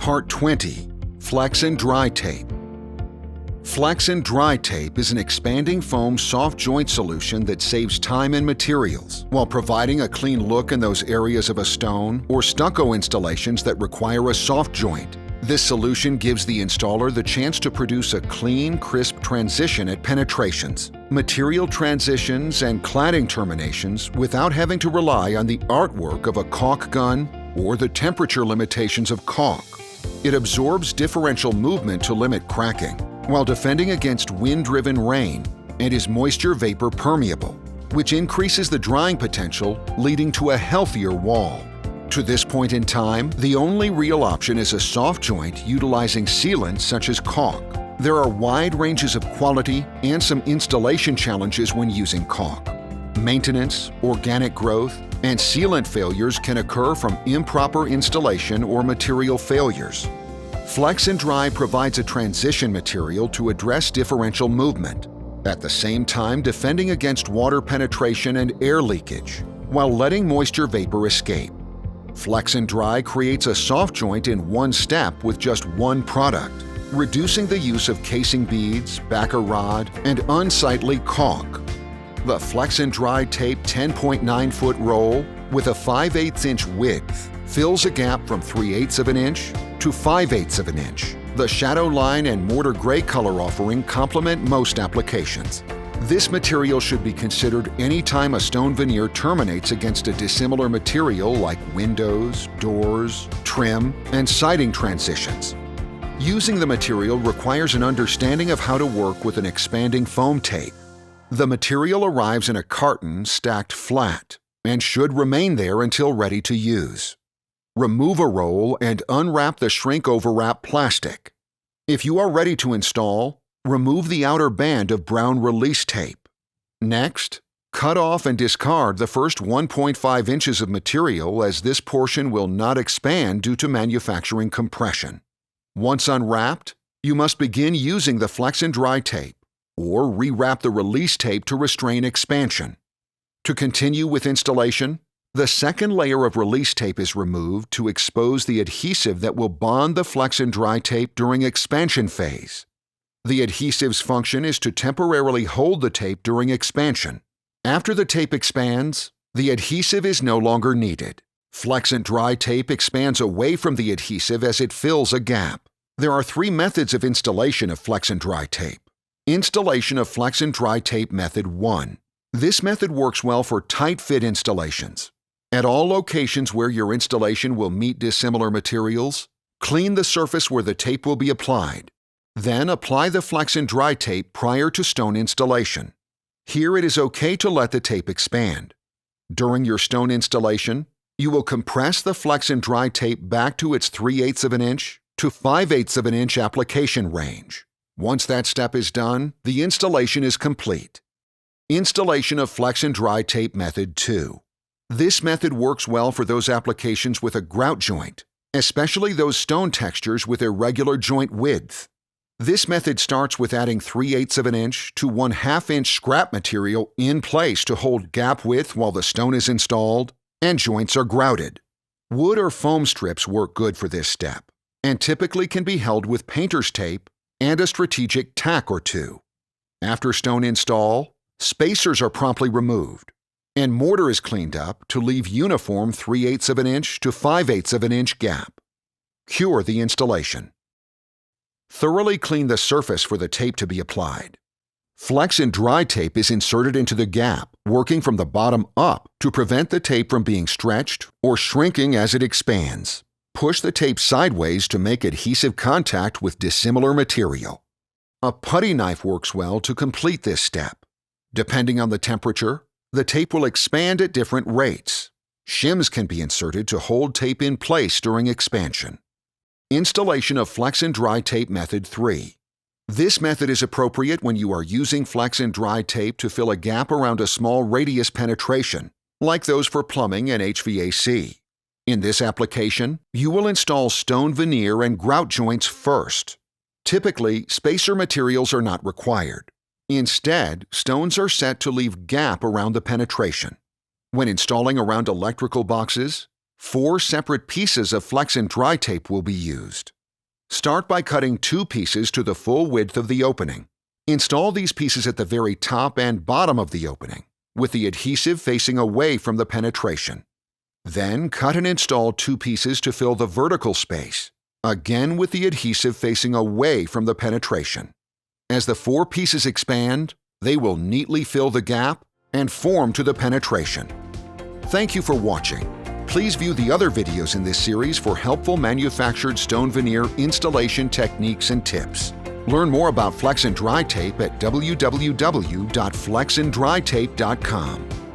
Part 20. Flex and Dry Tape. Flex and Dry Tape is an expanding foam soft joint solution that saves time and materials while providing a clean look in those areas of a stone or stucco installations that require a soft joint. This solution gives the installer the chance to produce a clean, crisp transition at penetrations, material transitions, and cladding terminations without having to rely on the artwork of a caulk gun or the temperature limitations of caulk. It absorbs differential movement to limit cracking, while defending against wind-driven rain, and is moisture vapor permeable, which increases the drying potential, leading to a healthier wall. To this point in time, the only real option is a soft joint utilizing sealants such as caulk. There are wide ranges of quality and some installation challenges when using caulk. Maintenance, organic growth, and sealant failures can occur from improper installation or material failures. Flex and Dry provides a transition material to address differential movement, at the same time defending against water penetration and air leakage, while letting moisture vapor escape. Flex and Dry creates a soft joint in one step with just one product, reducing the use of casing beads, backer rod, and unsightly caulk. The Flex and Dry Tape 10.9-foot roll with a 5/8 inch width fills a gap from 3/8 of an inch to 5/8 of an inch. The shadow line and mortar gray color offering complement most applications. This material should be considered anytime a stone veneer terminates against a dissimilar material like windows, doors, trim, and siding transitions. Using the material requires an understanding of how to work with an expanding foam tape. The material arrives in a carton stacked flat and should remain there until ready to use. Remove a roll and unwrap the shrink overwrap plastic. If you are ready to install, remove the outer band of brown release tape. Next, cut off and discard the first 1.5 inches of material, as this portion will not expand due to manufacturing compression. Once unwrapped, you must begin using the Flex and Dry Tape, or rewrap the release tape to restrain expansion. To continue with installation, the second layer of release tape is removed to expose the adhesive that will bond the Flex and Dry Tape during expansion phase. The adhesive's function is to temporarily hold the tape during expansion. After the tape expands, the adhesive is no longer needed. Flex and Dry Tape expands away from the adhesive as it fills a gap. There are 3 methods of installation of Flex and Dry Tape. Installation of Flex and Dry Tape Method 1. This method works well for tight-fit installations. At all locations where your installation will meet dissimilar materials, clean the surface where the tape will be applied. Then apply the Flex and Dry Tape prior to stone installation. Here it is okay to let the tape expand. During your stone installation, you will compress the Flex and Dry Tape back to its 3/8 of an inch to 5/8 of an inch application range. Once that step is done, the installation is complete. Installation of Flex and Dry Tape Method 2. This method works well for those applications with a grout joint, especially those stone textures with irregular joint width. This method starts with adding 3/8 of an inch to 1/2 inch scrap material in place to hold gap width while the stone is installed and joints are grouted. Wood or foam strips work good for this step, and typically can be held with painter's tape and a strategic tack or two. After stone install, spacers are promptly removed, and mortar is cleaned up to leave uniform 3/8 of an inch to 5/8 of an inch gap. Cure the installation. Thoroughly clean the surface for the tape to be applied. Flex and Dry Tape is inserted into the gap, working from the bottom up to prevent the tape from being stretched or shrinking as it expands. Push the tape sideways to make adhesive contact with dissimilar material. A putty knife works well to complete this step. Depending on the temperature, the tape will expand at different rates. Shims can be inserted to hold tape in place during expansion. Installation of Flex and Dry Tape Method 3. This method is appropriate when you are using Flex and Dry Tape to fill a gap around a small radius penetration, like those for plumbing and HVAC. In this application, you will install stone veneer and grout joints first. Typically, spacer materials are not required. Instead, stones are set to leave gap around the penetration. When installing around electrical boxes, 4 separate pieces of Flex and Dry Tape will be used. Start by cutting 2 pieces to the full width of the opening. Install these pieces at the very top and bottom of the opening, with the adhesive facing away from the penetration. Then cut and install 2 pieces to fill the vertical space, again with the adhesive facing away from the penetration. As the 4 pieces expand, they will neatly fill the gap and form to the penetration. Thank you for watching. Please view the other videos in this series for helpful manufactured stone veneer installation techniques and tips. Learn more about Flex and Dry Tape at www.flexanddrytape.com.